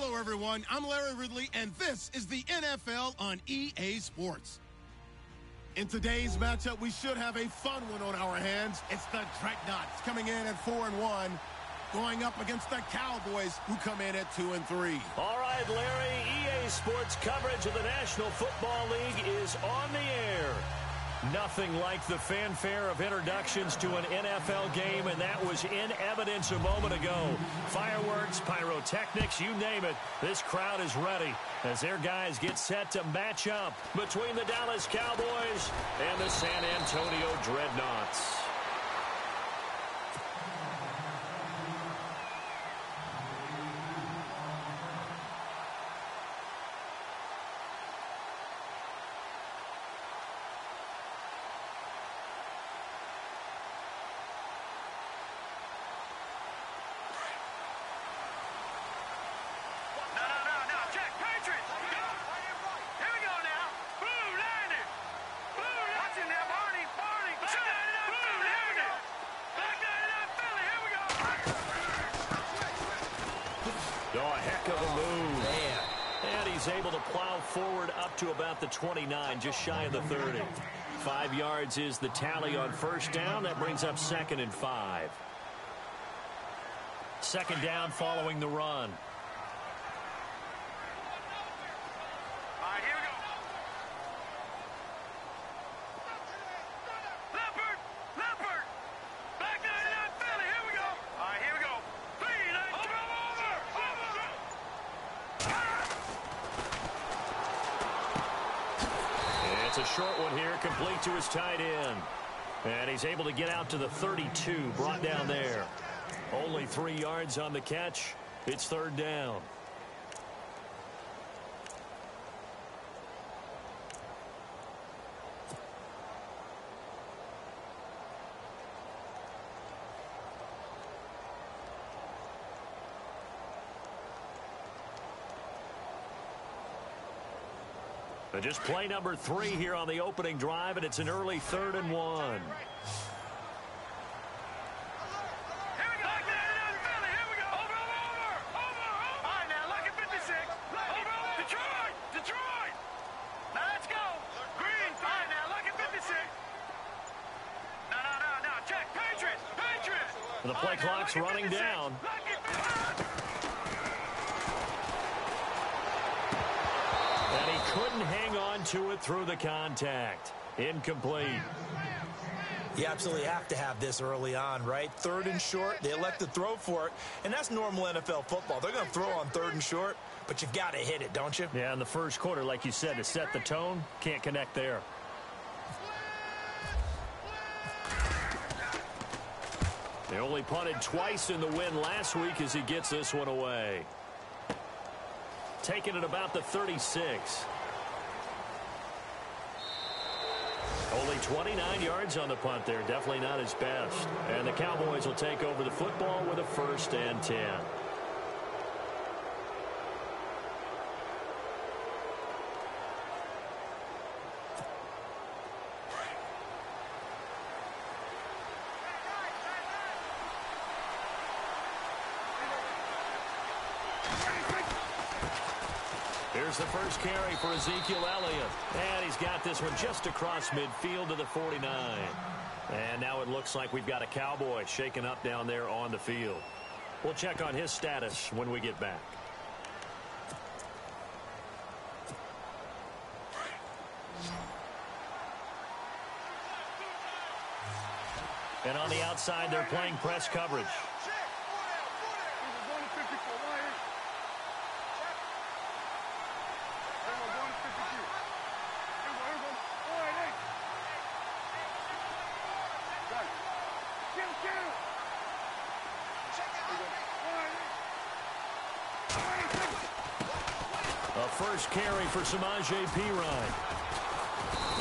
Hello, everyone. I'm Larry Ridley, and this is the NFL on EA Sports. In today's matchup, we should have a fun one on our hands. It's the Dreadnoughts coming in at 4-1, going up against the Cowboys, who come in at 2-3. All right, Larry, EA Sports coverage of the National Football League is on the air. Nothing like the fanfare of introductions to an NFL game, and that was in evidence a moment ago. Fireworks, pyrotechnics, you name it. This crowd is ready as their guys get set to match up between the Dallas Cowboys and the San Antonio Dreadnoughts. Able to plow forward up to about the 29, just shy of the 30. 5 yards is the tally on first down. That brings up 2nd and 5. Second down following the run. All right, here we go. Leopard! Back to that Philly, here we go. All right, here we go. It's a short one here, complete to his tight end. And he's able to get out to the 32, brought down there. Only 3 yards on the catch. It's third down. Just play number 3 here on the opening drive, and it's an early 3rd and 1. Here we go. Here we go. Over. All right, now, look at 56. Detroit. Now, let's go. Green. All right, now, look at 56. No. Check. Patriots. The play clock's running down. And he couldn't hang on to it through the contact. Incomplete. You absolutely have to have this early on, right? 3rd and short, they elect to throw for it, and that's normal NFL football. They're going to throw on 3rd and short, but you've got to hit it, don't you? Yeah, in the first quarter, like you said, to set the tone, can't connect there. They only punted twice in the win last week as he gets this one away. Taken at about the 36. Only 29 yards on the punt there. Definitely not his best. And the Cowboys will take over the football with a 1st and 10. Here's the first carry for Ezekiel Elliott. And he's got this one just across midfield to the 49. And now it looks like we've got a Cowboy shaken up down there on the field. We'll check on his status when we get back. And on the outside, they're playing press coverage. First carry for Samaje Perine.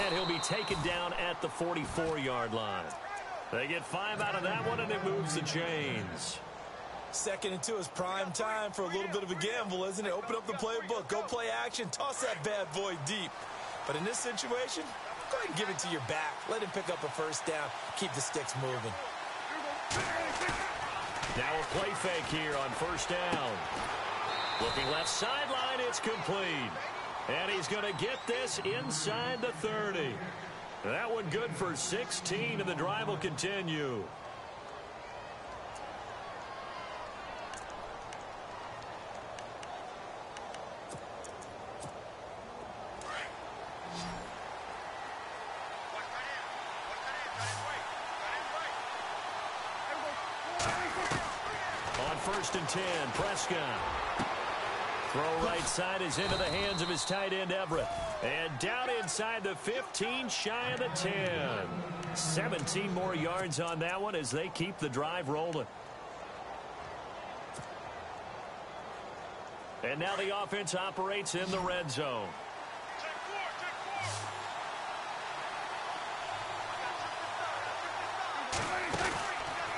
And he'll be taken down at the 44-yard line. They get 5 out of that one, and it moves the chains. 2nd and 2 is prime time for a little bit of a gamble, isn't it? Open up the playbook, go play action, toss that bad boy deep. But in this situation, go ahead and give it to your back. Let him pick up a 1st down. Keep the sticks moving. Now a play fake here on 1st down. Looking left sideline, it's complete. And he's going to get this inside the 30. That one good for 16, and the drive will continue. On 1st and 10, Prescott. Throw right side is into the hands of his tight end, Everett. And down inside the 15, shy of the 10. 17 more yards on that one as they keep the drive rolling. And now the offense operates in the red zone.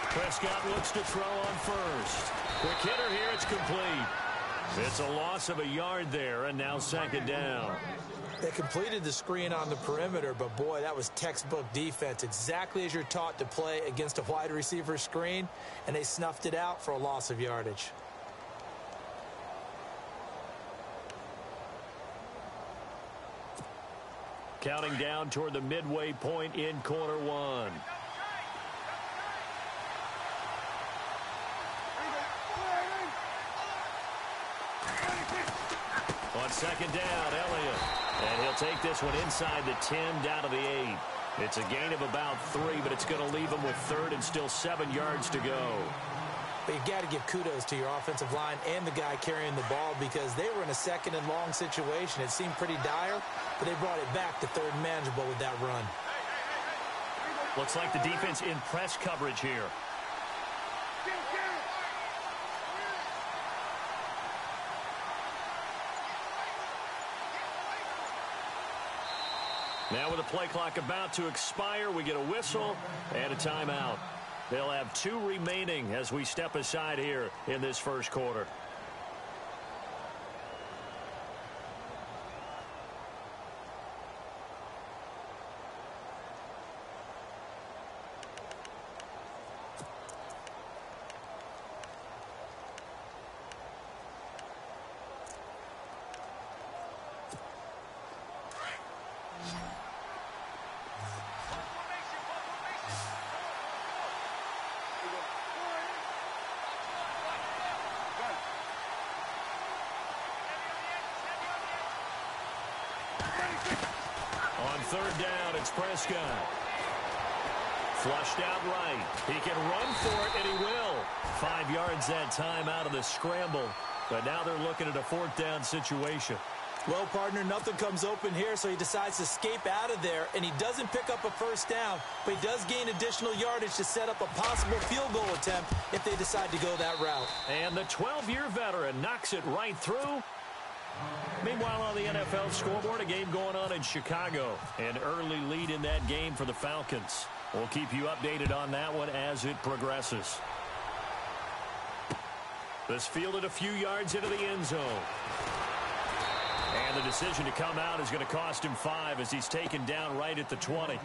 Prescott looks to throw on 1st. Quick hitter here, it's complete. It's a loss of a yard there, and now 2nd down. They completed the screen on the perimeter, but boy, that was textbook defense. Exactly as you're taught to play against a wide receiver screen, and they snuffed it out for a loss of yardage. Counting down toward the midway point in quarter 1. On 2nd down, Elliott. And he'll take this one inside the 10, down to the 8. It's a gain of about 3, but it's going to leave him with 3rd and still 7 yards to go. But you've got to give kudos to your offensive line and the guy carrying the ball because they were in a 2nd and long situation. It seemed pretty dire, but they brought it back to 3rd and manageable with that run. Looks like the defense in press coverage here. Now with the play clock about to expire, we get a whistle and a timeout. They'll have 2 remaining as we step aside here in this first quarter. On 3rd down, it's Prescott. Flushed out right. He can run for it, and he will. 5 yards that time out of the scramble. But now they're looking at a 4th down situation. Well, partner, nothing comes open here, so he decides to escape out of there, and he doesn't pick up a 1st down, but he does gain additional yardage to set up a possible field goal attempt if they decide to go that route. And the 12-year veteran knocks it right through. Meanwhile, on the NFL scoreboard, a game going on in Chicago. An early lead in that game for the Falcons. We'll keep you updated on that one as it progresses. This fielded a few yards into the end zone. And the decision to come out is going to cost him 5 as he's taken down right at the 20.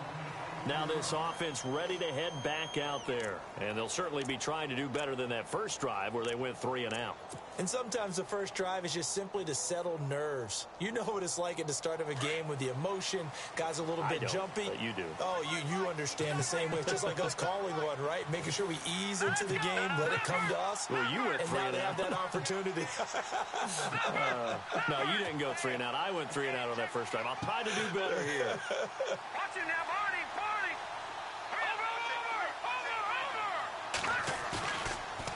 Now this offense ready to head back out there. And they'll certainly be trying to do better than that first drive where they went 3 and out. And sometimes the first drive is just simply to settle nerves. You know what it's like at the start of a game with the emotion. Guys a little bit jumpy. But you do. Oh, you understand the same way. It's just like us calling one, right? Making sure we ease into the game, let it come to us. Well, you went 3 and out. And now they have that opportunity. No, you didn't go 3 and out. I went 3 and out on that first drive. I'll try to do better here. Watch it now, Barney.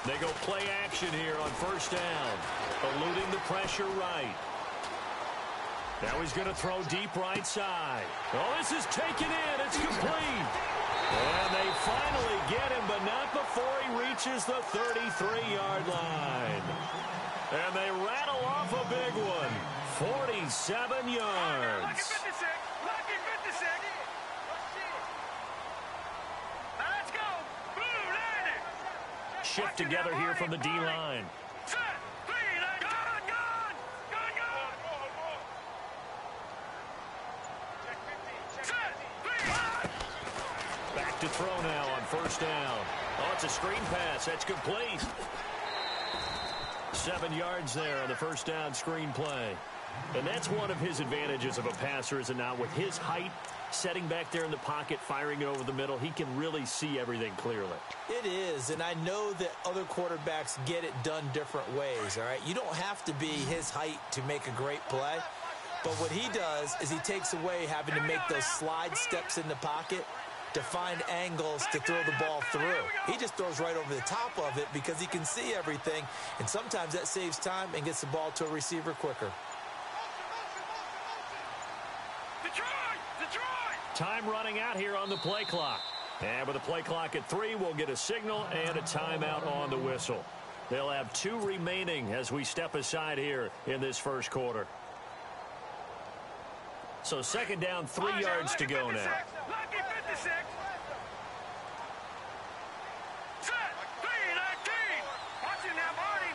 They go play action here on 1st down. Eluding the pressure right. Now he's going to throw deep right side. Oh, this is taken in. It's complete. And they finally get him, but not before he reaches the 33-yard line. And they rattle off a big one. 47 yards. Lucky 56. Lucky 56. Let's go. Blue landing. Shift together here from the D-line. Set. 3. Gun. Set. 3. Back to throw now on 1st down. Oh, it's a screen pass. That's complete. 7 yards there on the first down screen play. And that's one of his advantages of a passer, is it not? With his height, setting back there in the pocket, firing it over the middle, he can really see everything clearly. It is, and I know that other quarterbacks get it done different ways, all right? You don't have to be his height to make a great play, but what he does is he takes away having to make those slide steps in the pocket to find angles to throw the ball through. He just throws right over the top of it because he can see everything, and sometimes that saves time and gets the ball to a receiver quicker. Time running out here on the play clock. And with the play clock at 3, we'll get a signal and a timeout on the whistle. They'll have 2 remaining as we step aside here in this first quarter. So second down, 3 yards to go now. Lucky 56. Set. 3-19. Watching now, Barney.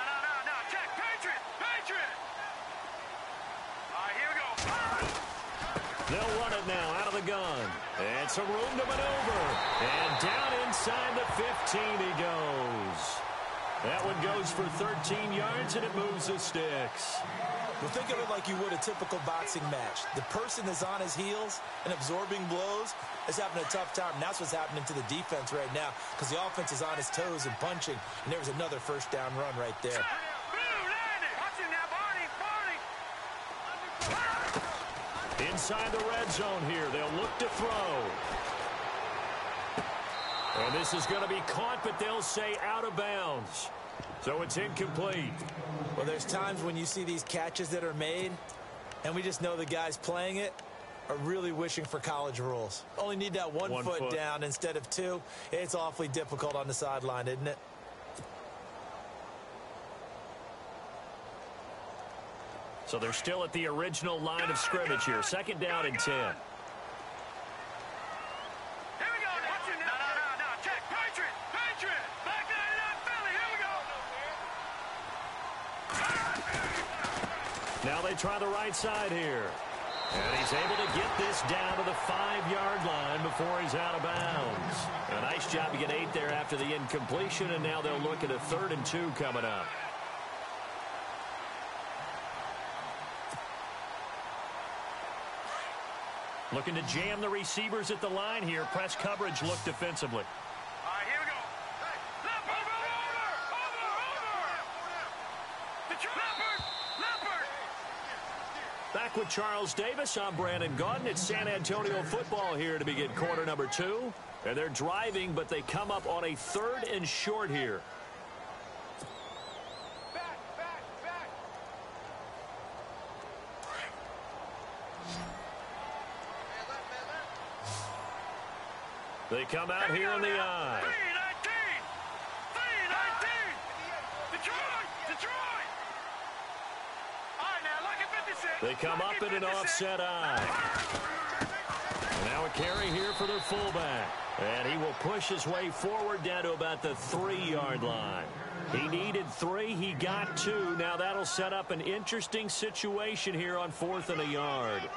No. Check. Patriot. All right, here we go. They'll run it now out of the gun. And some room to maneuver. And down inside the 15 he goes. That one goes for 13 yards, and it moves the sticks. Well, think of it like you would a typical boxing match. The person is on his heels and absorbing blows is having a tough time. And that's what's happening to the defense right now because the offense is on his toes and punching. And there was another first down run right there. Inside the red zone here. They'll look to throw. And this is going to be caught, but they'll say out of bounds. So it's incomplete. Well, there's times when you see these catches that are made, and we just know the guys playing it are really wishing for college rules. Only need that one foot down instead of 2. It's awfully difficult on the sideline, isn't it? So they're still at the original line of scrimmage here. Second down and 10. Now they try the right side here. And he's able to get this down to the 5-yard line before he's out of bounds. A nice job to get 8 there after the incompletion, and now they'll look at a 3rd and 2 coming up. Looking to jam the receivers at the line here. Press coverage look defensively. All right, here we go. Leopard. Back with Charles Davis. I'm Brandon Gaudin. It's San Antonio football here to begin quarter number 2. And they're driving, but they come up on a 3rd and short here. They come out here in the eye. 3-19. Detroit. All right, now, lucky 56. They come up in an offset eye. Now a carry here for their fullback. And he will push his way forward down to about the 3-yard line. He needed 3. He got 2. Now that'll set up an interesting situation here on 4th and a yard.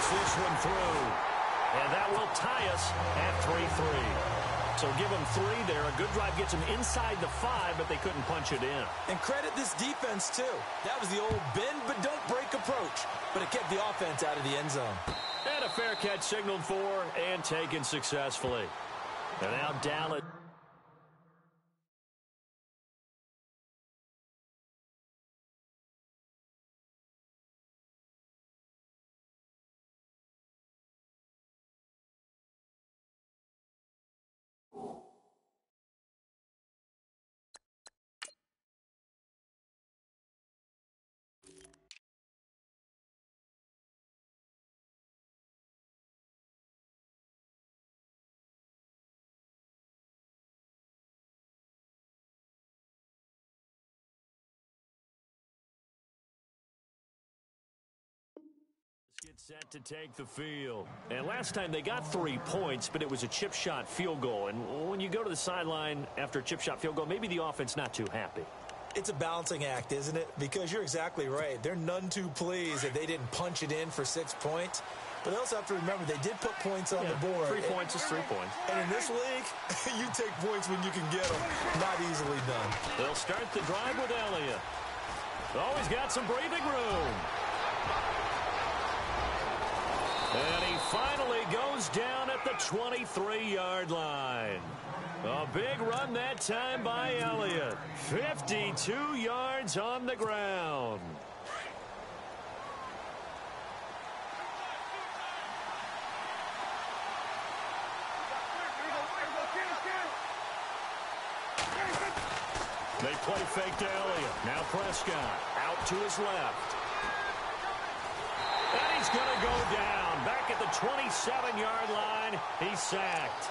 This one through, and that will tie us at 3-3. So give them 3 there. A good drive gets them inside the 5, but they couldn't punch it in. And credit this defense, too. That was the old bend but don't break approach, but it kept the offense out of the end zone. And a fair catch signaled for and taken successfully. And now Dallas. Get set to take the field. And last time they got 3 points, but it was a chip shot field goal. And when you go to the sideline after a chip shot field goal, maybe the offense not too happy. It's a balancing act, isn't it? Because you're exactly right. They're none too pleased that they didn't punch it in for 6 points. But they also have to remember they did put points on the board. 3 points is 3 points. And in this league, you take points when you can get them. Not easily done. They'll start the drive with Elliott. Oh, he's got some breathing room. And he finally goes down at the 23-yard line. A big run that time by Elliott. 52 yards on the ground. They play fake to Elliott. Now Prescott out to his left. And he's going to go down. Back at the 27-yard line. He's sacked.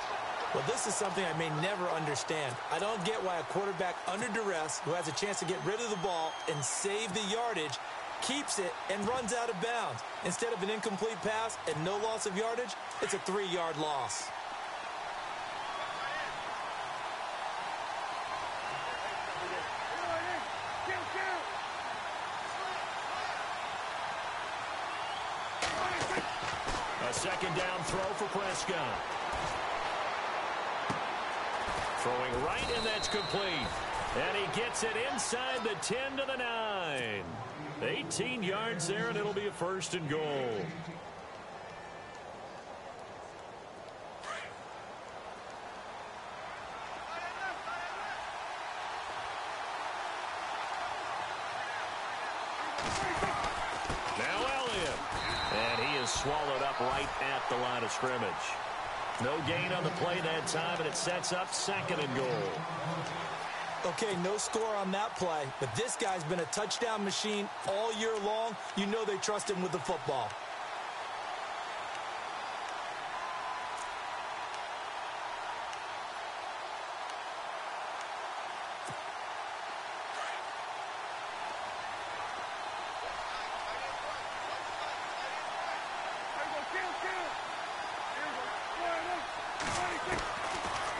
Well, this is something I may never understand. I don't get why a quarterback under duress who has a chance to get rid of the ball and save the yardage keeps it and runs out of bounds. Instead of an incomplete pass and no loss of yardage, it's a 3-yard loss. A second down throw for Prescott. Throwing right, and that's complete. And he gets it inside the 10 to the 9. 18 yards there, and it'll be a 1st and goal. Now Elliott. And he is swallowed up right at the line of scrimmage. No gain on the play that time, and it sets up 2nd and goal. Okay, no score on that play, but this guy's been a touchdown machine all year long. You know they trust him with the football.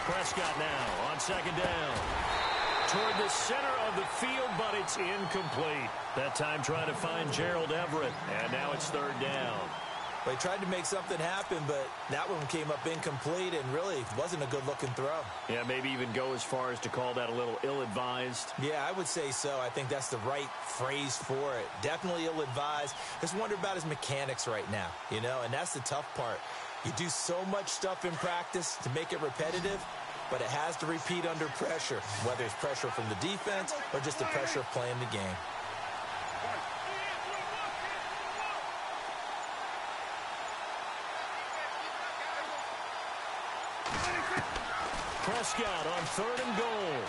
Prescott now on 2nd down. Toward the center of the field, but it's incomplete. That time trying to find Gerald Everett, and now it's 3rd down. They tried to make something happen, but that one came up incomplete and really wasn't a good-looking throw. Yeah, maybe even go as far as to call that a little ill-advised. Yeah, I would say so. I think that's the right phrase for it. Definitely ill-advised. Just wonder about his mechanics right now, you know, and that's the tough part. You do so much stuff in practice to make it repetitive, but it has to repeat under pressure, whether it's pressure from the defense or just the pressure of playing the game. Prescott on 3rd and goal.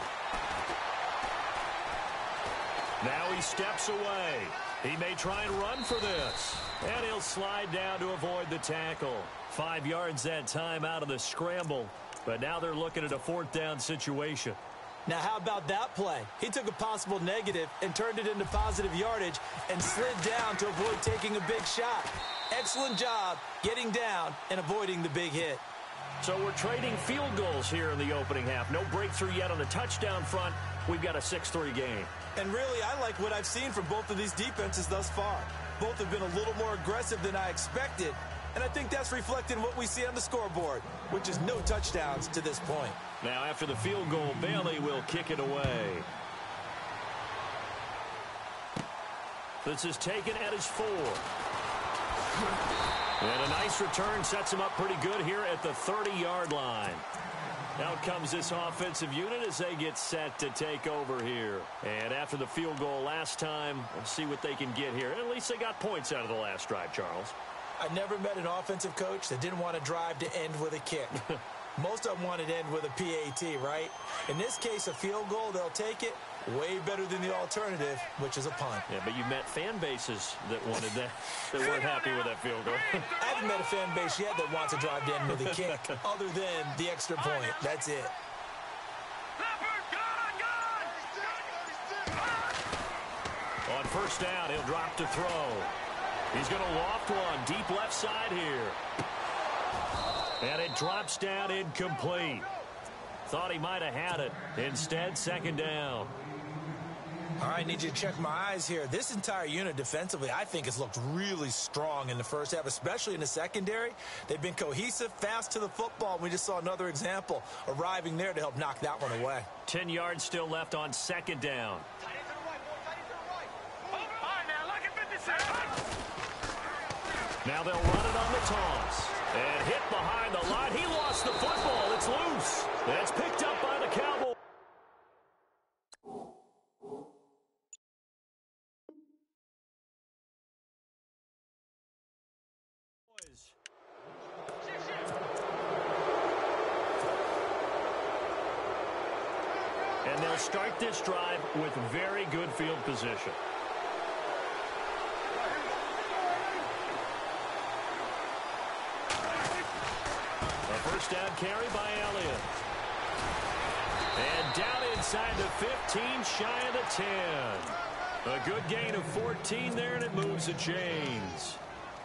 Now he steps away. He may try and run for this. And he'll slide down to avoid the tackle. 5 yards that time out of the scramble. But now they're looking at a 4th down situation. Now, how about that play? He took a possible negative and turned it into positive yardage and slid down to avoid taking a big shot. Excellent job getting down and avoiding the big hit. So we're trading field goals here in the opening half. No breakthrough yet on the touchdown front. We've got a 6-3 game. And really, I like what I've seen from both of these defenses thus far. Both have been a little more aggressive than I expected. And I think that's reflected in what we see on the scoreboard, which is no touchdowns to this point. Now, after the field goal, Bailey will kick it away. This is taken at his 4. And a nice return sets him up pretty good here at the 30-yard line. Out comes this offensive unit as they get set to take over here. And after the field goal last time, let's see what they can get here. At least they got points out of the last drive, Charles. I never met an offensive coach that didn't want to drive to end with a kick. Most of them want it to end with a PAT, right? In this case, a field goal, they'll take it. Way better than the alternative, which is a punt. Yeah, but you met fan bases that wanted that, that weren't happy with that field goal. I haven't met a fan base yet that wants to drive to end with a kick, other than the extra point. That's it. On 1st down, he'll drop to throw. He's going to loft one deep left side here. And it drops down incomplete. Thought he might have had it. Instead, 2nd down. All right, I need you to check my eyes here. This entire unit defensively, I think, has looked really strong in the first half, especially in the secondary. They've been cohesive, fast to the football. We just saw another example arriving there to help knock that one away. 10 yards still left on second down. Now they'll run it on the toss. And hit behind the line. He lost the football. It's loose. That's picked up by the Cowboys. And they'll start this drive with very good field position. A first down carry by Elliott. And down inside the 15, shy of the 10. A good gain of 14 there, and it moves the chains.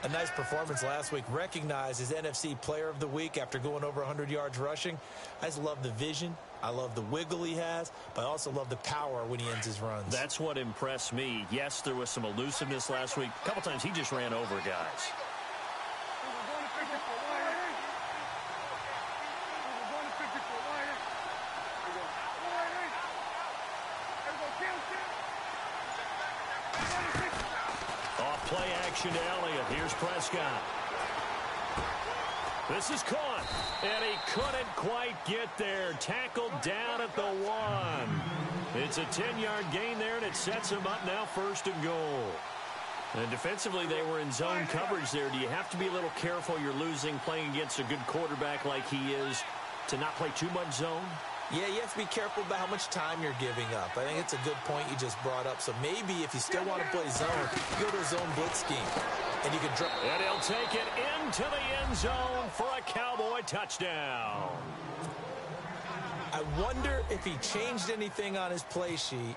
A nice performance last week. Recognized as NFC Player of the Week after going over 100 yards rushing. I just love the vision. I love the wiggle he has, but I also love the power when he ends his runs. That's what impressed me. Yes, there was some elusiveness last week. A couple times he just ran over guys. Play action to Elliott. Here's Prescott. This is caught, and he couldn't quite get there. Tackled down at the 1. It's a 10-yard gain there, and it sets him up now first and goal. And defensively, they were in zone coverage there. Do you have to be a little careful you're losing playing against a good quarterback like he is to not play too much zone? Yeah, you have to be careful about how much time you're giving up. I think it's a good point you just brought up. So maybe if you still want to play zone, you go to a zone blitz scheme. And you can drop. And he'll take it into the end zone for a Cowboy touchdown. I wonder if he changed anything on his play sheet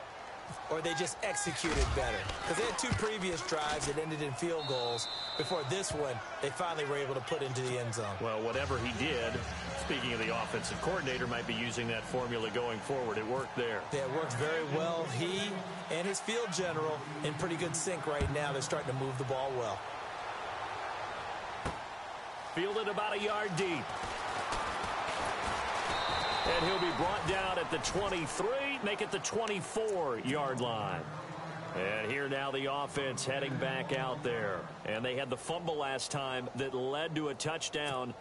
or they just executed better. Because they had 2 previous drives that ended in field goals. Before this one, they finally were able to put into the end zone. Well, whatever he did, speaking of the offensive coordinator, might be using that formula going forward. It worked there. Yeah, it worked very well. He and his field general in pretty good sync right now. They're starting to move the ball well. Fielded about a yard deep. And he'll be brought down at the 23, make it the 24-yard line. And here now the offense heading back out there. And they had the fumble last time that led to a touchdown.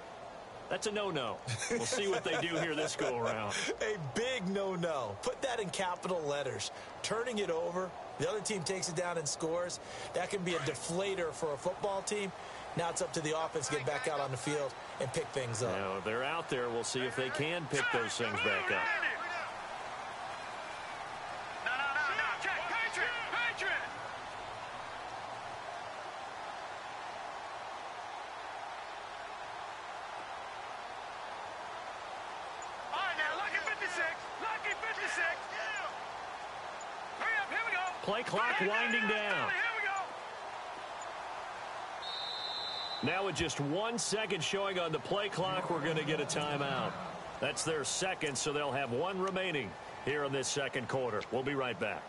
That's a no-no. We'll see what they do here this go-around. A big no-no. Put that in capital letters. Turning it over, the other team takes it down and scores. That can be a deflator for a football team. Now it's up to the offense to get back out on the field and pick things up. Now, they're out there. We'll see if they can pick those things back up. Play clock winding down. Now with just 1 second showing on the play clock, we're going to get a timeout. That's their second, so they'll have 1 remaining here in this second quarter. We'll be right back.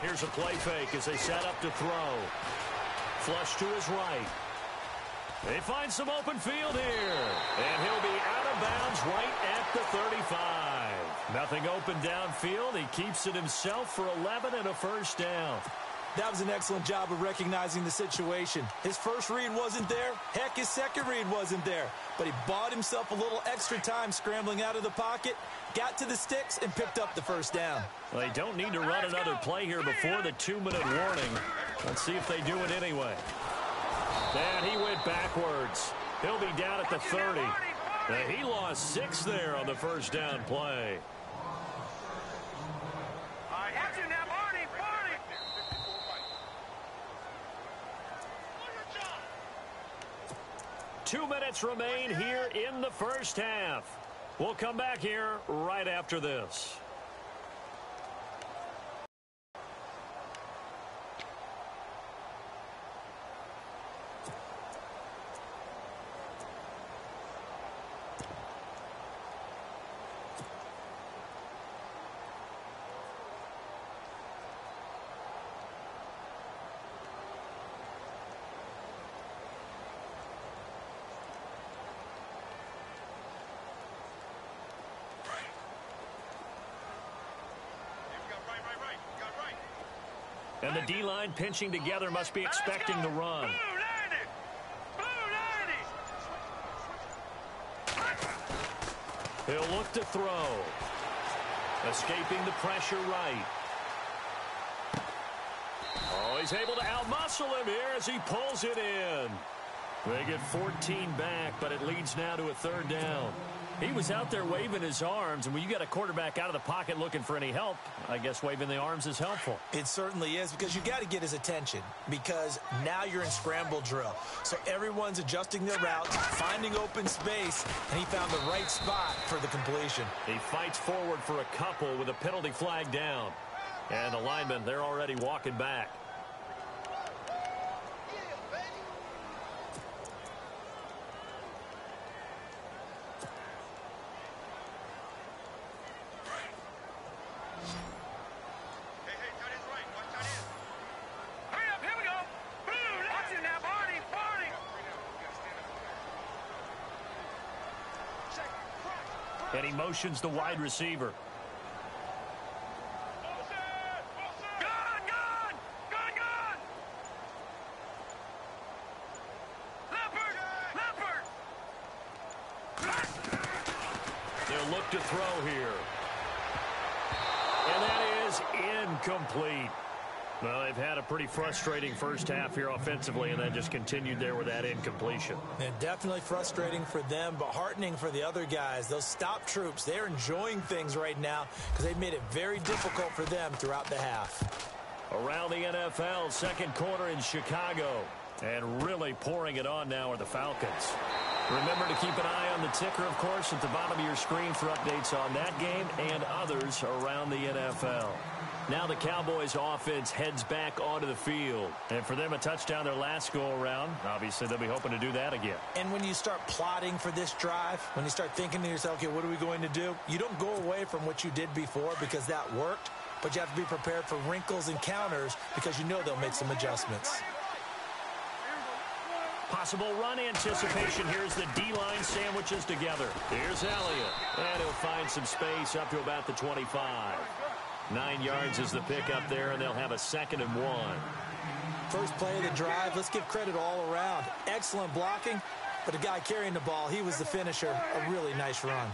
Here's a play fake as they set up to throw. Flush to his right. They find some open field here. And he'll be out of bounds right at the 35. Nothing open downfield. He keeps it himself for 11 and a first down. That was an excellent job of recognizing the situation. His first read wasn't there. Heck, his second read wasn't there. But he bought himself a little extra time scrambling out of the pocket, got to the sticks, and picked up the first down. Well, they don't need to run another play here before the 2-minute warning. Let's see if they do it anyway. And he went backwards. He'll be down at the 30. He lost 6 there on the first down play. Watch you now, Barney, Barney. 2 minutes remain here in the first half. We'll come back here right after this. And the D-line pinching together must be expecting the run. Blue 90. Blue 90. He'll look to throw. Escaping the pressure right. Oh, he's able to outmuscle him here as he pulls it in. They get 14 back, but it leads now to a third down. He was out there waving his arms, and when you got a quarterback out of the pocket looking for any help, I guess waving the arms is helpful. It certainly is, because you got to get his attention, because now you're in scramble drill. So everyone's adjusting their routes, finding open space, and he found the right spot for the completion. He fights forward for a couple with a penalty flag down. And the linemen, they're already walking back. And he motions the wide receiver. They'll look to throw here. And that is incomplete. Well, they've had a pretty frustrating first half here offensively, and then just continued there with that incompletion. And definitely frustrating for them, but heartening for the other guys. Those stop troops, they're enjoying things right now because they've made it very difficult for them throughout the half. Around the NFL, second quarter in Chicago. And really pouring it on now are the Falcons. Remember to keep an eye on the ticker, of course, at the bottom of your screen for updates on that game and others around the NFL. Now the Cowboys offense heads back onto the field. And for them, a touchdown their last go-around. Obviously, they'll be hoping to do that again. And when you start plotting for this drive, when you start thinking to yourself, okay, what are we going to do? You don't go away from what you did before because that worked, but you have to be prepared for wrinkles and counters because you know they'll make some adjustments. Possible run anticipation. Here's the D-line sandwiches together. Here's Elliott. And he'll find some space up to about the 25. 9 yards is the pickup there, and they'll have a 2nd and 1. First play of the drive, let's give credit all around. Excellent blocking, but the guy carrying the ball, he was the finisher. A really nice run.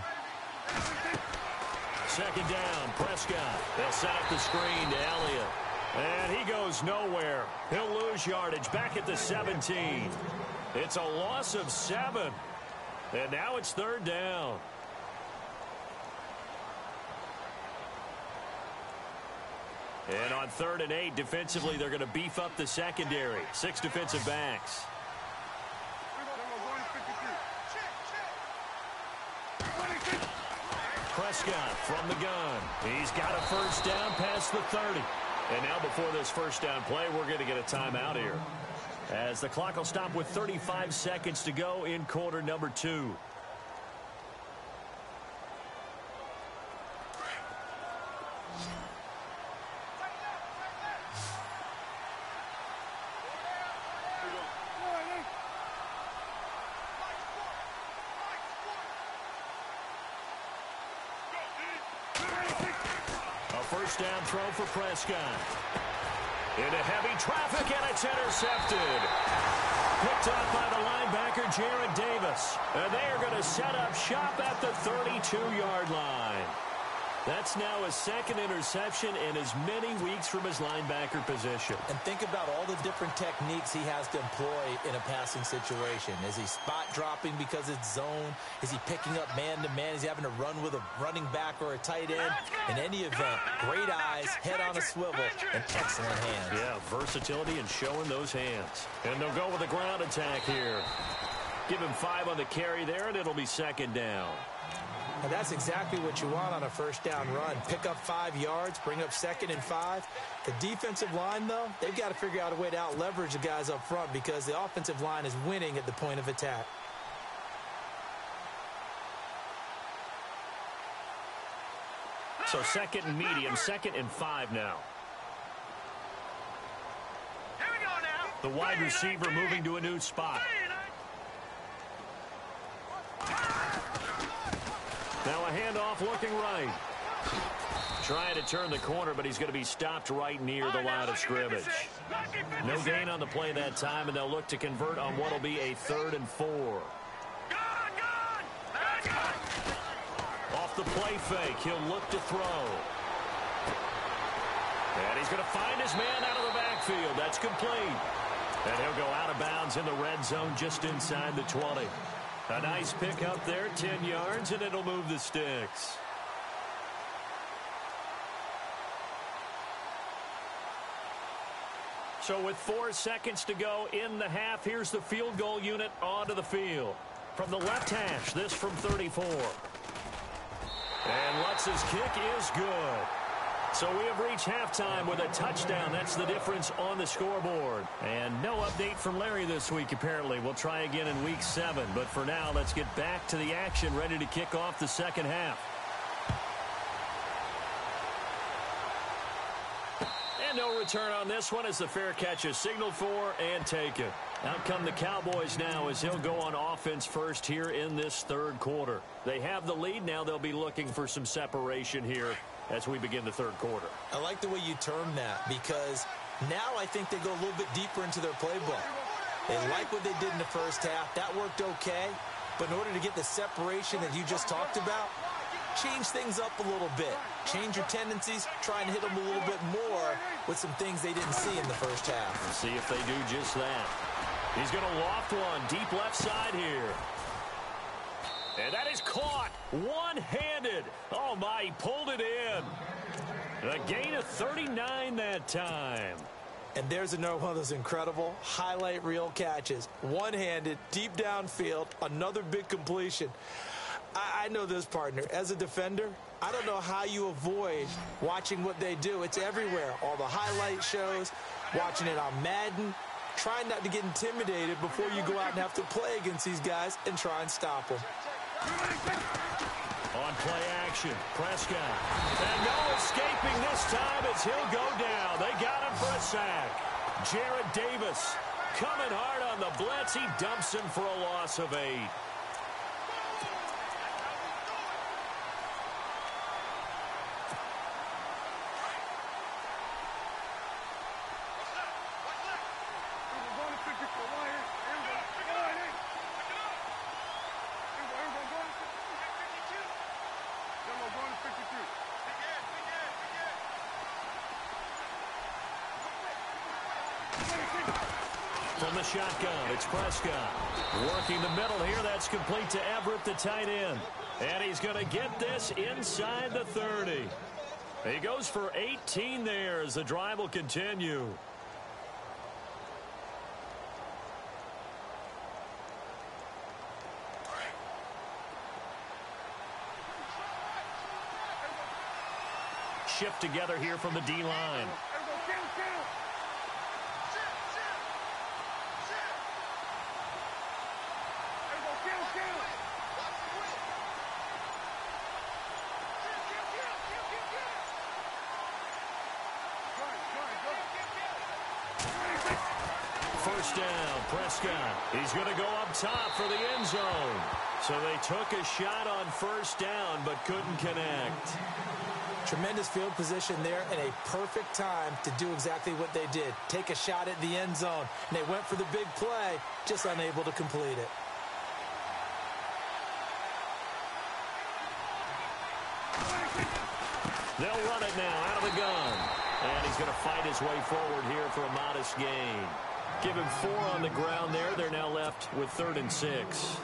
2nd down, Prescott. They'll set up the screen to Elliott. And he goes nowhere. He'll lose yardage back at the 17. It's a loss of 7. And now it's 3rd down. And on 3rd and 8, defensively, they're going to beef up the secondary. 6 defensive backs. Prescott from the gun. He's got a first down past the 30. And now before this first down play, we're going to get a timeout here, as the clock will stop with 35 seconds to go in quarter number 2. First down throw for Prescott. Into heavy traffic, and it's intercepted. Picked up by the linebacker, Jared Davis. And they are going to set up shop at the 32-yard line. That's now his second interception in as many weeks from his linebacker position. And think about all the different techniques he has to employ in a passing situation. Is he spot dropping because it's zone? Is he picking up man-to-man? Is he having to run with a running back or a tight end? In any event, great eyes, head on a swivel, and excellent hands. Yeah, versatility and showing those hands. And they'll go with a ground attack here. Give him 5 on the carry there, and it'll be second down. And that's exactly what you want on a first down run. Pick up 5 yards, bring up 2nd and 5. The defensive line, though, they've got to figure out a way to out-leverage the guys up front because the offensive line is winning at the point of attack. So 2nd and medium, 2nd and 5 now. Here we go now. The wide receiver moving to a new spot. Now a handoff looking right. Trying to turn the corner, but he's going to be stopped right near the line of scrimmage. No gain on the play that time, and they'll look to convert on what will be a 3rd and 4. Off the play fake, he'll look to throw. And he's going to find his man out of the backfield. That's complete. And he'll go out of bounds in the red zone just inside the 20. A nice pick up there, 10 yards, and it'll move the sticks. So with 4 seconds to go in the half, here's the field goal unit onto the field. From the left hash, this from 34. And Lutz's kick is good. So we have reached halftime with a touchdown. That's the difference on the scoreboard. And no update from Larry this week, apparently. We'll try again in week 7. But for now, let's get back to the action, ready to kick off the second half. And no return on this one as the fair catch is signaled for and taken. Out come the Cowboys now as he'll go on offense first here in this 3rd quarter. They have the lead. Now they'll be looking for some separation here as we begin the 3rd quarter. I like the way you term that because now I think they go a little bit deeper into their playbook. They like what they did in the first half. That worked okay. But in order to get the separation that you just talked about, change things up a little bit. Change your tendencies. Try and hit them a little bit more with some things they didn't see in the first half. Let's see if they do just that. He's going to loft one deep left side here. And that is caught one-handed. Oh, my, he pulled it in. A gain of 39 that time. And there's another one of those incredible highlight reel catches. One-handed, deep downfield, another big completion. I know this, partner. As a defender, I don't know how you avoid watching what they do. It's everywhere. All the highlight shows, watching it on Madden. Try not to get intimidated before you go out and have to play against these guys and try and stop them. On play action, Prescott. And no escaping this time as he'll go down. They got him for a sack. Jared Davis coming hard on the blitz. He dumps him for a loss of 8. From the shotgun, it's Prescott. Working the middle here, that's complete to Everett, the tight end. And he's going to get this inside the 30. He goes for 18 there as the drive will continue. Shift together here from the D-line. First down, Prescott. He's going to go up top for the end zone. So they took a shot on first down but couldn't connect. Tremendous field position there and a perfect time to do exactly what they did. Take a shot at the end zone. And they went for the big play, just unable to complete it. They'll run it now out of the gun. And he's going to fight his way forward here for a modest gain. Give him 4 on the ground there. They're now left with 3rd and 6.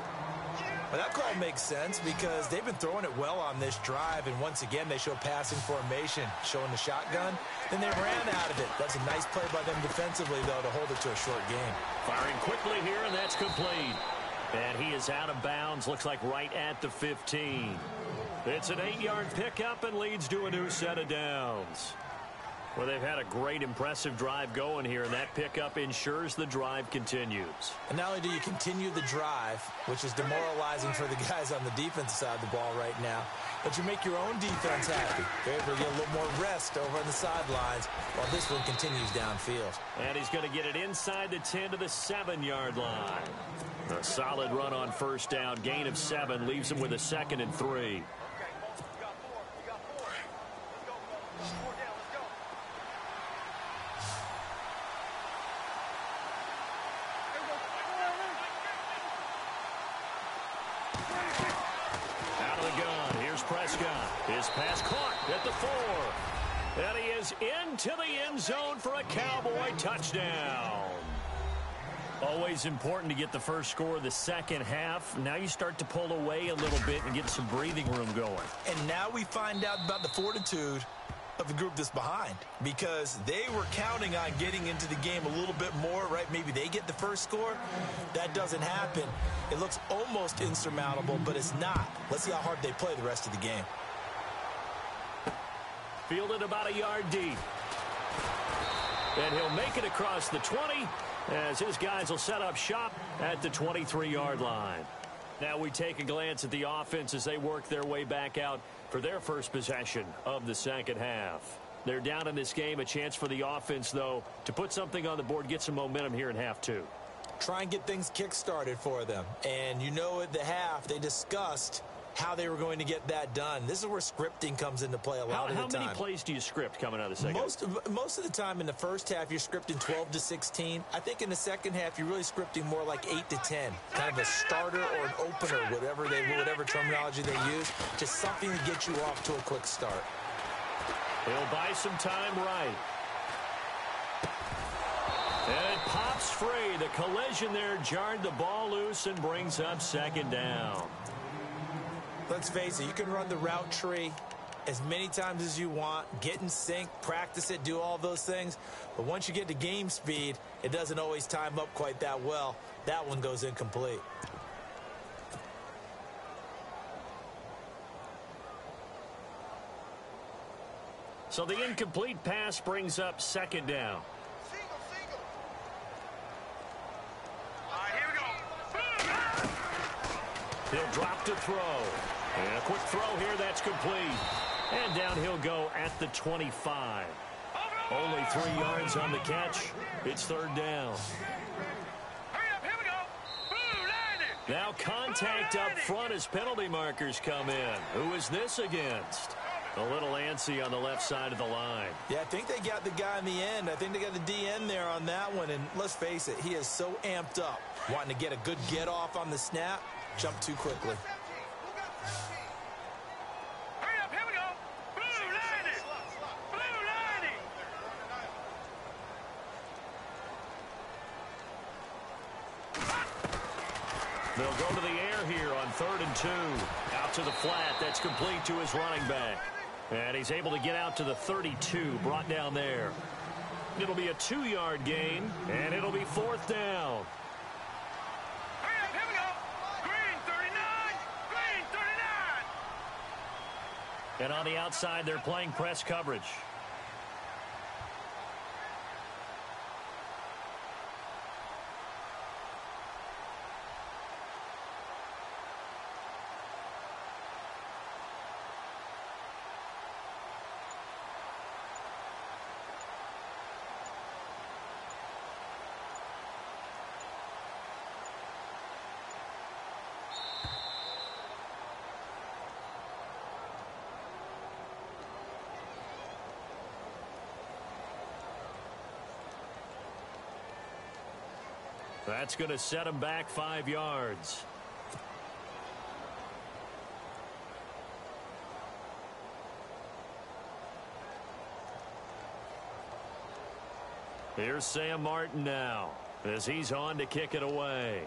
Well, that call makes sense because they've been throwing it well on this drive, and once again they show passing formation, showing the shotgun. Then they ran out of it. That's a nice play by them defensively, though, to hold it to a short game. Firing quickly here, and that's complete. And he is out of bounds, looks like right at the 15. It's an 8-yard pickup and leads to a new set of downs. Well, they've had a great, impressive drive going here, and that pickup ensures the drive continues. And not only do you continue the drive, which is demoralizing for the guys on the defensive side of the ball right now, but you make your own defense happy. They're able to get a little more rest over on the sidelines while this one continues downfield. And he's going to get it inside the 10 to the 7-yard line. A solid run on first down. Gain of 7 leaves him with a 2nd and 3. His pass caught at the 4. And he is into the end zone for a Cowboy touchdown. Always important to get the first score of the second half. Now you start to pull away a little bit and get some breathing room going. And now we find out about the fortitude of the group that's behind, because they were counting on getting into the game a little bit more, right? Maybe they get the first score. That doesn't happen. It looks almost insurmountable, but it's not. Let's see how hard they play the rest of the game. Fielded about a yard deep. And he'll make it across the 20 as his guys will set up shop at the 23-yard line. Now we take a glance at the offense as they work their way back out for their first possession of the second half. They're down in this game. A chance for the offense, though, to put something on the board, get some momentum here in half 2. Try and get things kick-started for them. And you know at the half they discussed how they were going to get that done. This is where scripting comes into play a lot of the time. How many plays do you script coming out of the second? Most of the time in the first half, you're scripting 12 to 16. I think in the second half, you're really scripting more like 8 to 10. Kind of a starter or an opener, whatever terminology they use. Just something to get you off to a quick start. He'll buy some time right. And it pops free. The collision there jarred the ball loose and brings up second down. Let's face it, you can run the route tree as many times as you want, get in sync, practice it, do all those things. But once you get to game speed, it doesn't always time up quite that well. That one goes incomplete. So the incomplete pass brings up second down. All right, here we go. He'll drop to throw. And a quick throw here, that's complete. And down he'll go at the 25. Only 3 yards on the catch. It's third down. Hurry up, here we go. Boom, landed. Now contact up front as penalty markers come in. Who is this against? A little antsy on the left side of the line. Yeah, I think they got the guy in the end. I think they got the DN there on that one. And let's face it, he is so amped up, wanting to get a good get off on the snap, jump too quickly. Hurry up, here we go. Boom, landed. Boom, landed. They'll go to the air here on 3rd and 2. Out to the flat. That's complete to his running back. And he's able to get out to the 32, brought down there. It'll be a 2-yard gain, and it'll be 4th down. Hurry up, here we go. Green 39. Green 39. And on the outside, they're playing press coverage. That's going to set him back 5 yards. Here's Sam Martin now as he's on to kick it away.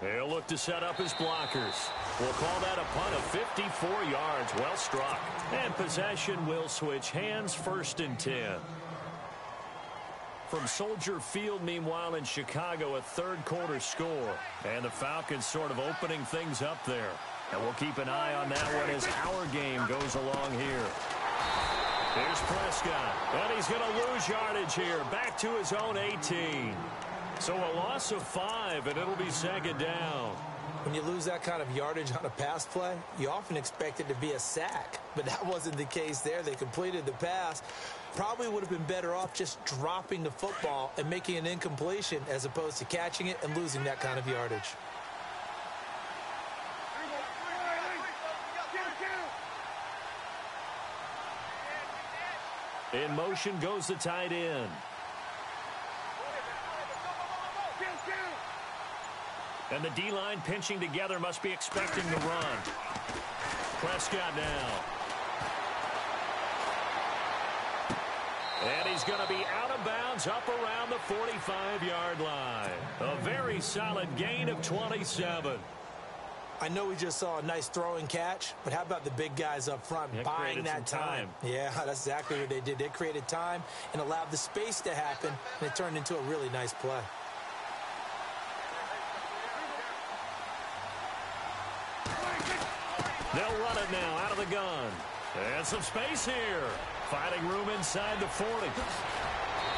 He'll look to set up his blockers. We'll call that a punt of 54 yards. Well struck. And possession will switch hands, 1st and 10. From Soldier Field, meanwhile, in Chicago, a third-quarter score. And the Falcons sort of opening things up there. And we'll keep an eye on that one as our game goes along here. Here's Prescott. And he's going to lose yardage here. Back to his own 18. So a loss of 5, and it'll be 2nd down. When you lose that kind of yardage on a pass play, you often expect it to be a sack. But that wasn't the case there. They completed the pass. Probably would have been better off just dropping the football and making an incompletion as opposed to catching it and losing that kind of yardage. In motion goes the tight end. And the D-line pinching together, must be expecting the run. Prescott now. And he's going to be out of bounds up around the 45-yard line. A very solid gain of 27. I know we just saw a nice throwing catch, but how about the big guys up front buying that time? Yeah, that's exactly what they did. They created time and allowed the space to happen, and it turned into a really nice play. They'll run it now out of the gun. And some space here. Finding room inside the 40.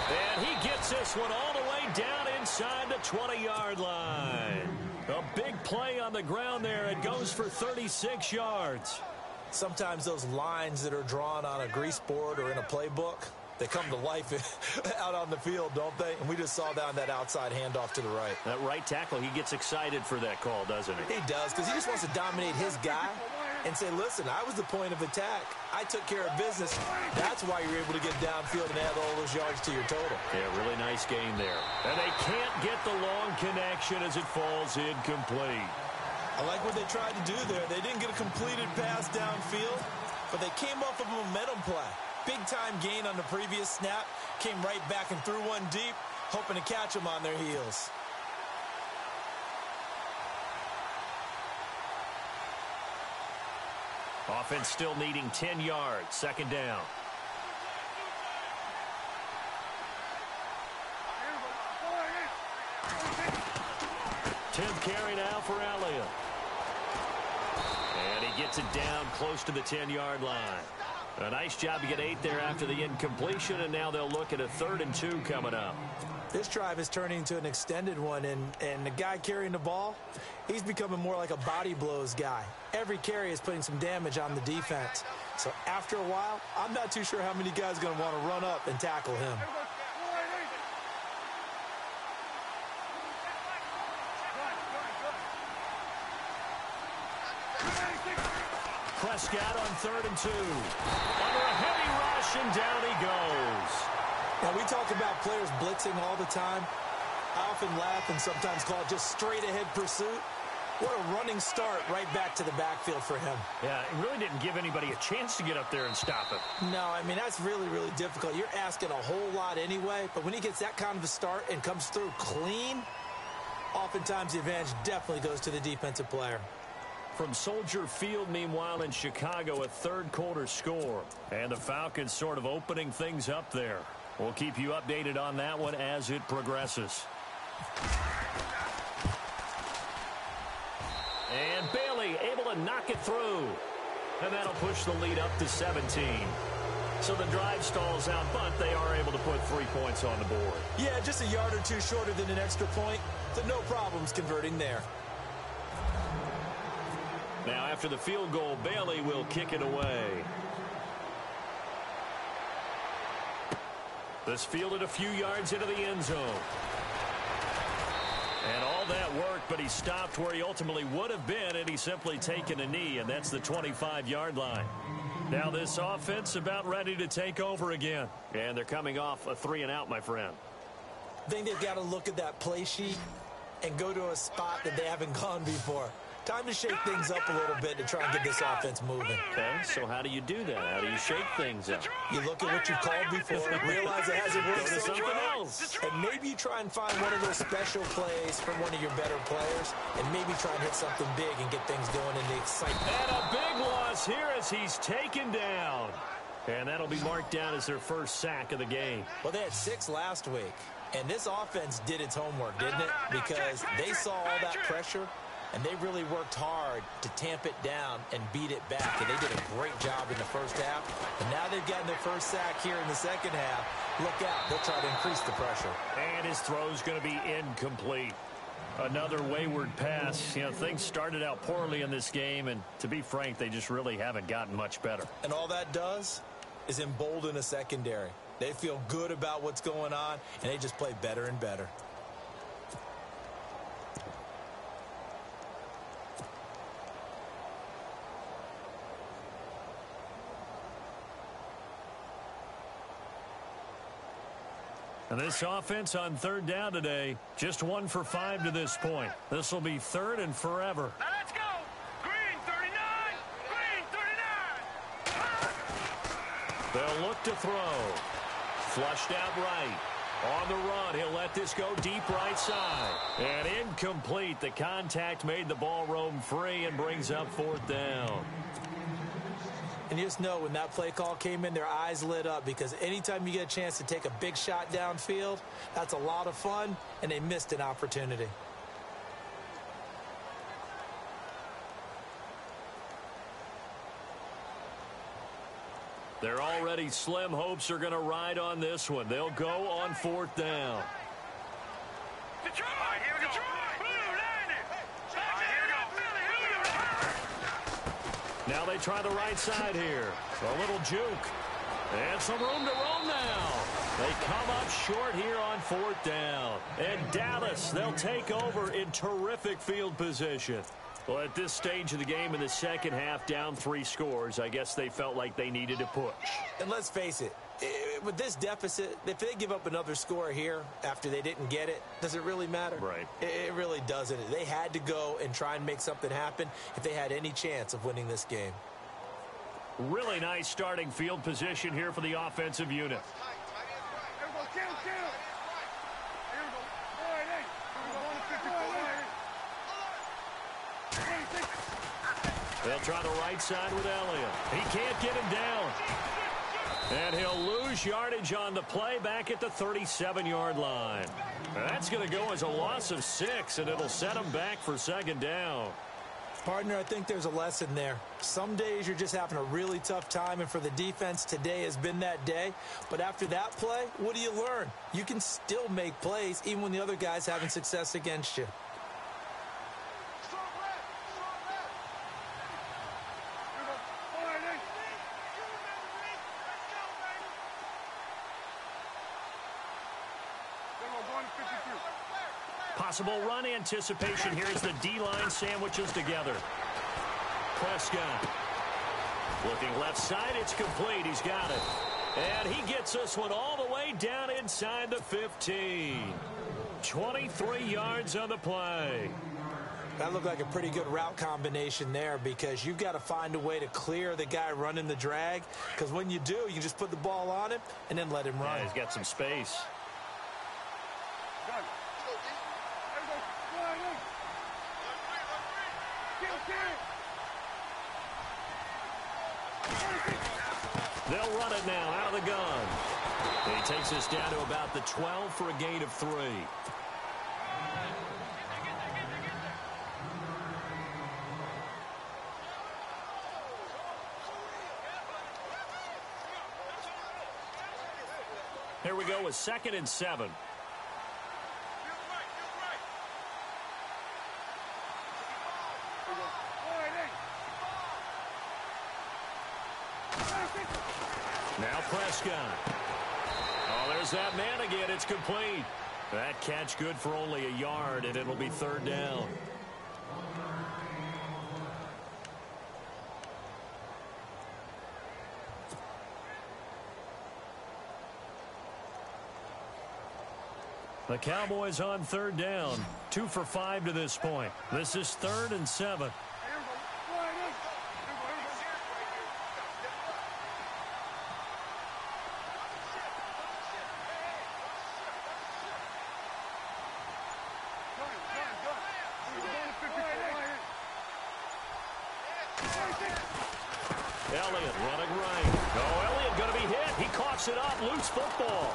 And he gets this one all the way down inside the 20-yard line. A big play on the ground there. It goes for 36 yards. Sometimes those lines that are drawn on a grease board or in a playbook, they come to life out on the field, don't they? And we just saw that on that outside handoff to the right. That right tackle, he gets excited for that call, doesn't he? He does, because he just wants to dominate his guy and say, listen, I was the point of attack. I took care of business. That's why you're able to get downfield and add all those yards to your total. Yeah, really nice game there. And they can't get the long connection as it falls incomplete. I like what they tried to do there. They didn't get a completed pass downfield, but they came off of a momentum play. Big-time gain on the previous snap. Came right back and threw one deep, hoping to catch them on their heels. Offense still needing 10 yards. 2nd down. Tenth carry now for Elliott. And he gets it down close to the 10-yard line. A nice job to get 8 there after the incompletion, and now they'll look at a 3rd and 2 coming up. This drive is turning into an extended one, and the guy carrying the ball, he's becoming more like a body blows guy. Every carry is putting some damage on the defense. So after a while, I'm not too sure how many guys are going to want to run up and tackle him. Prescott on 3rd and 2. Under a heavy rush, and down he goes. Now, we talk about players blitzing all the time. I often laugh and sometimes call it just straight-ahead pursuit. What a running start right back to the backfield for him. Yeah, it really didn't give anybody a chance to get up there and stop it. No, I mean, that's really, really difficult. You're asking a whole lot anyway, but when he gets that kind of a start and comes through clean, oftentimes the advantage definitely goes to the defensive player. From Soldier Field, meanwhile, in Chicago, a third-quarter score. And the Falcons sort of opening things up there. We'll keep you updated on that one as it progresses. And Bailey able to knock it through. And that'll push the lead up to 17. So the drive stalls out, but they are able to put 3 points on the board. Yeah, just a yard or two shorter than an extra point. So no problems converting there. Now, after the field goal, Bailey will kick it away. This fielded a few yards into the end zone. And all that worked, but he stopped where he ultimately would have been, and he's simply taken a knee, and that's the 25-yard line. Now this offense about ready to take over again. And they're coming off a 3-and-out, my friend. I think they've got to look at that play sheet and go to a spot that they haven't gone before. Time to shake things up a little bit to try and get this offense moving. Okay, so how do you do that? How do you shake things up? You look at what you've called before, realize it hasn't worked so something well, else. and maybe you try and find one of those special plays from one of your better players, and maybe try and hit something big and get things going in the excitement. And a big loss here as he's taken down. And that'll be marked down as their first sack of the game. Well, they had 6 last week, and this offense did its homework, didn't it? Because they saw all that pressure, and they really worked hard to tamp it down and beat it back. And they did a great job in the first half. And now they've gotten their first sack here in the second half. Look out. They'll try to increase the pressure. And his throw's going to be incomplete. Another wayward pass. You know, things started out poorly in this game, and to be frank, they just really haven't gotten much better. And all that does is embolden a secondary. They feel good about what's going on, and they just play better and better. And this offense on third down today, just 1 for 5 to this point. This will be third and forever. Now let's go. Green 39. Green 39. They'll look to throw. Flushed out right. On the run, he'll let this go deep right side. And incomplete. The contact made the ball roam free and brings up 4th down. And you just know when that play call came in, their eyes lit up, because anytime you get a chance to take a big shot downfield, that's a lot of fun, and they missed an opportunity. Their already slim hopes are going to ride on this one. They'll go on 4th down. Detroit. All right, here we go. Detroit. Blue 90. All right, here we go. Philly, Now they try the right side here. A little juke. And some room to roam now. They come up short here on 4th down. And Dallas, they'll take over in terrific field position. Well, at this stage of the game in the second half, down 3 scores, I guess they felt like they needed to push. And let's face it, with this deficit, if they give up another score here after they didn't get it, does it really matter? Right. It really doesn't. They had to go and try and make something happen if they had any chance of winning this game. Really nice starting field position here for the offensive unit. They'll try the right side with Elliott. He can't get him down. And he'll lose yardage on the play back at the 37-yard line. That's going to go as a loss of 6, and it'll set him back for 2nd down. Partner, I think there's a lesson there. Some days you're just having a really tough time, and for the defense, today has been that day. But after that play, what do you learn? You can still make plays even when the other guy's having success against you. Possible run anticipation here as the D-line sandwiches together. Prescott. Looking left side, it's complete. He's got it. And he gets this one all the way down inside the 15. 23 yards on the play. That looked like a pretty good route combination there, because you've got to find a way to clear the guy running the drag, because when you do, you just put the ball on him and then let him run. Yeah, he's got some space. They'll run it now out of the gun. And he takes us down to about the 12 for a gain of 3. Here we go with 2nd and 7. Now Prescott. Oh, there's that man again. It's complete. That catch good for only a yard, and it'll be 3rd down. The Cowboys on third down. 2 for 5 to this point. This is 3rd and 7. Elliott running right. Oh, Elliott going to be hit. He coughs it up. Loose football.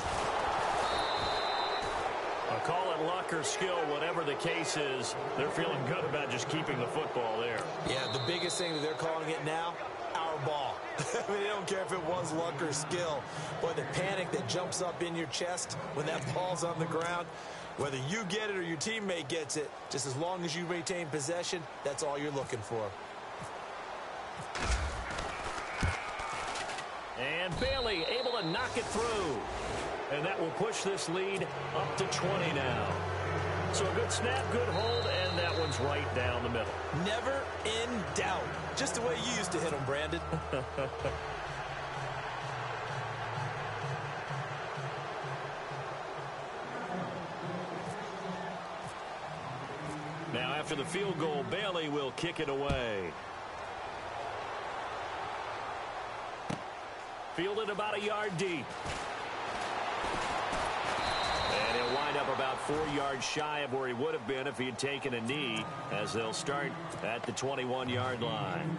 I'll call it luck or skill, whatever the case is. They're feeling good about just keeping the football there. Yeah, the biggest thing that they're calling it now, our ball. I mean, they don't care if it was luck or skill. Boy, the panic that jumps up in your chest when that ball's on the ground, whether you get it or your teammate gets it, just as long as you retain possession, that's all you're looking for. And Bailey able to knock it through. And that will push this lead up to 20 now. So a good snap, good hold, and that one's right down the middle. Never in doubt. Just the way you used to hit them, Brandon. Now after the field goal, Bailey will kick it away. Fielded about a yard deep. And he'll wind up about 4 yards shy of where he would have been if he had taken a knee, as they'll start at the 21-yard line.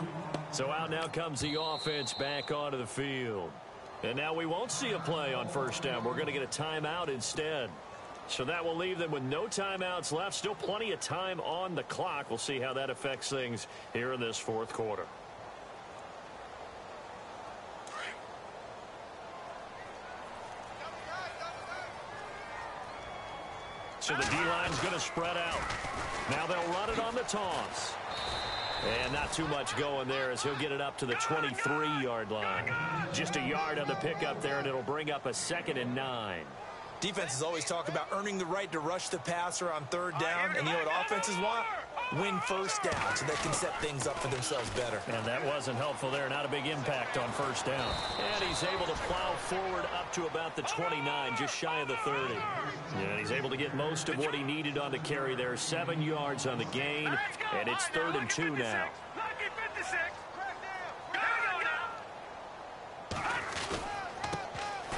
So out now comes the offense back onto the field. And now we won't see a play on first down. We're going to get a timeout instead. So that will leave them with no timeouts left. Still plenty of time on the clock. We'll see how that affects things here in this fourth quarter. So the D-line's going to spread out. Now they'll run it on the toss. And not too much going there as he'll get it up to the 23-yard line. Just a yard on the pickup there, and it'll bring up a 2nd and 9. Defenses always talk about earning the right to rush the passer on third down. And you know what offenses want? Win first down so they can set things up for themselves better. And that wasn't helpful there. Not a big impact on first down. And he's able to plow forward up to about the 29, just shy of the 30. And he's able to get most of what he needed on the carry there. 7 yards on the gain, and it's 3rd and 2 now.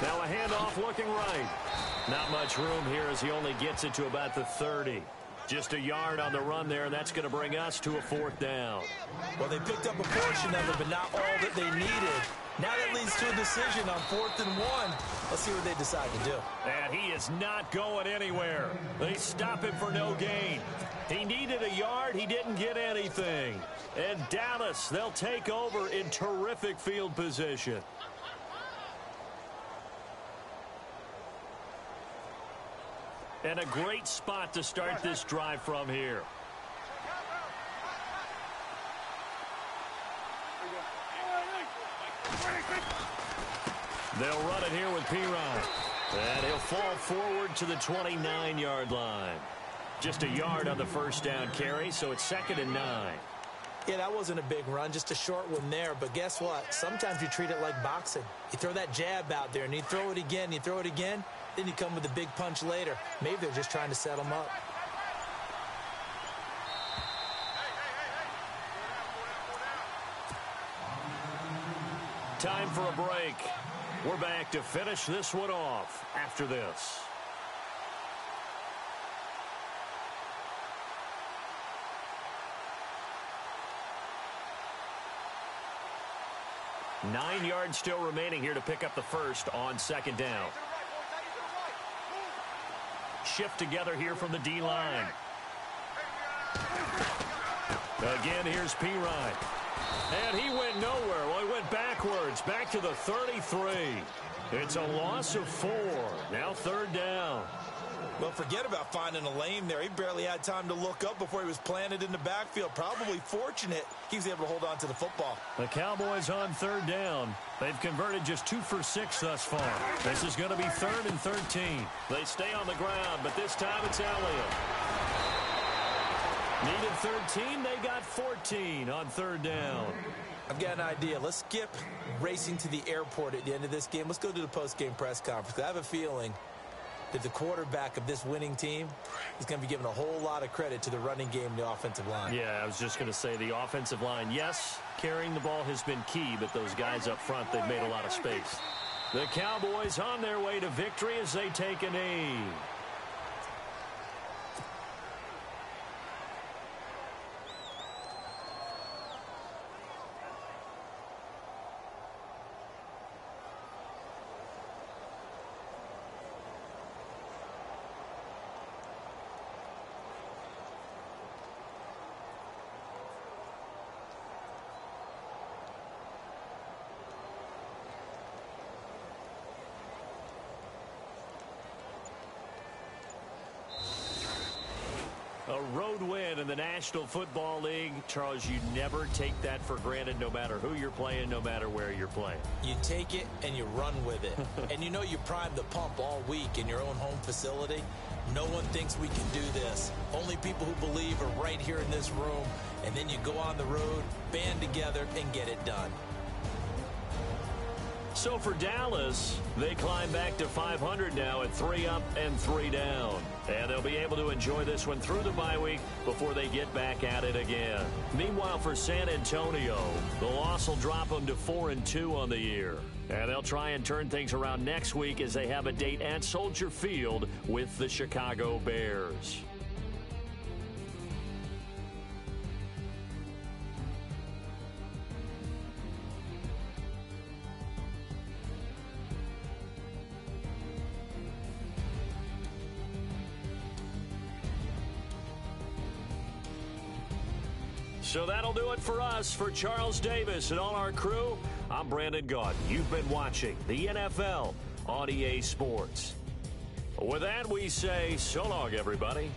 Now a handoff looking right. Not much room here as he only gets it to about the 30. Just a yard on the run there, and that's going to bring us to a 4th down. Well, they picked up a portion of it, but not all that they needed. Now that leads to a decision on 4th and 1. Let's see what they decide to do. And he is not going anywhere. They stop him for no gain. He needed a yard. He didn't get anything. And Dallas, they'll take over in terrific field position. And a great spot to start this drive from here. They'll run it here with Pirine. And he'll fall forward to the 29-yard line. Just a yard on the first down carry, so it's 2nd and 9. Yeah, that wasn't a big run, just a short one there. But guess what? Sometimes you treat it like boxing. You throw that jab out there, and you throw it again, you throw it again. Then you come with a big punch later. Maybe they're just trying to set them up. Time for a break. We're back to finish this one off after this. Nine yards still remaining here to pick up the first on 2nd down. Shift together here from the D-line. Again, here's Pirine. And he went nowhere. Well, he went backwards, back to the 33. It's a loss of 4. Now 3rd down. Well, forget about finding a lane there. He barely had time to look up before he was planted in the backfield. Probably fortunate he was able to hold on to the football. The Cowboys on 3rd down. They've converted just 2 for 6 thus far. This is going to be 3rd and 13. They stay on the ground, but this time it's Elliott. Needed 13. They got 14 on 3rd down. I've got an idea. Let's skip racing to the airport at the end of this game. Let's go to the post-game press conference. I have a feeling that the quarterback of this winning team is going to be giving a whole lot of credit to the running game and the offensive line. Yeah, I was just going to say the offensive line, yes, carrying the ball has been key, but those guys up front, they've made a lot of space. The Cowboys on their way to victory as they take a knee. A road win in the National Football League. Charles, you never take that for granted no matter who you're playing, no matter where you're playing. You take it and you run with it. And you know you primed the pump all week in your own home facility. No one thinks we can do this. Only people who believe are right here in this room. And then you go on the road, band together, and get it done. So for Dallas, they climb back to 500 now at 3 up and 3 down. And they'll be able to enjoy this one through the bye week before they get back at it again. Meanwhile, for San Antonio, the loss will drop them to 4-2 on the year. And they'll try and turn things around next week as they have a date at Soldier Field with the Chicago Bears. So that'll do it for us. For Charles Davis and all our crew, I'm Brandon Gaudin. You've been watching the NFL on EA Sports. With that, we say so long, everybody.